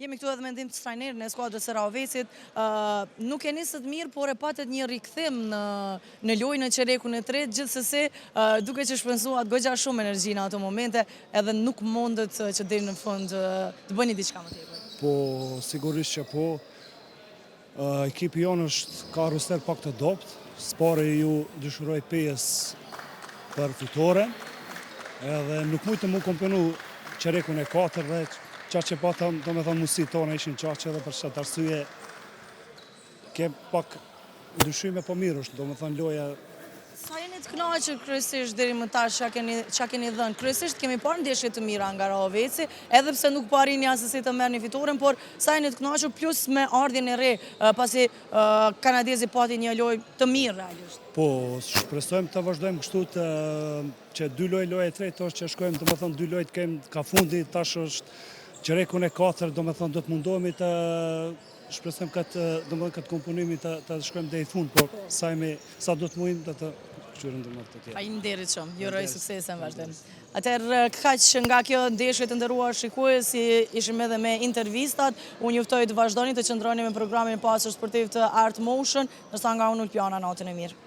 Jemi këtu edhe me ndihmë të trajnerit në skuadrës së Raovecit. Nuk e nisët mirë, por e patet një rikthim në lojën në çerekun e tretë, gjithsesi duke që shpenzuat goxha shumë energji në ato momente, edhe nuk mundet që deri në fund të bëni diçka më tepër. Po, sigurisht që po. Ekipi jonë ka roster pak të dobët. Spari ju dëshiroj pjesë për fitore, edhe nuk mujtë mu kompenu çerekun e 4 dhe qa që patëm, do me thonë mundësi tona ishin qaqe dhe për çfarë arsye ke pak ndryshime po mirë është, do me thonë loja. Sa jeni të kënaqur kryesisht deri më tash çka keni dhënë? Kryesisht kemi parë ndeshje të mira nga Raoveci, edhe pse nuk po arrini asesi të merrni fitoren, por sa jeni të kënaqur plus me ardhjen e re, pasi kanadezi pati një lojë të mirë realisht. Po, shpresojmë të vazhdojmë kështu që 2 lojë e tretë është që shkojmë, do me thonë 2 lojë të kemi ka fundi, tash është çerekun e 4, do me thonë do të mundohemi të shpresojmë këtë komponimi të shkojmë deri në fund, por sa do të mujmë të këshyrim dhe më të tjerë. Faleminderit shumë, ju uroj suksese në vazhdim. Atëherë kaq nga kjo ndeshje të nderuar shikues, ishim edhe me intervistat. Unë juftoj të vazhdoni të qëndroni me programin e pasur sportiv të Art Motion, ndërsa nga unë Ulpiana, natën e mirë.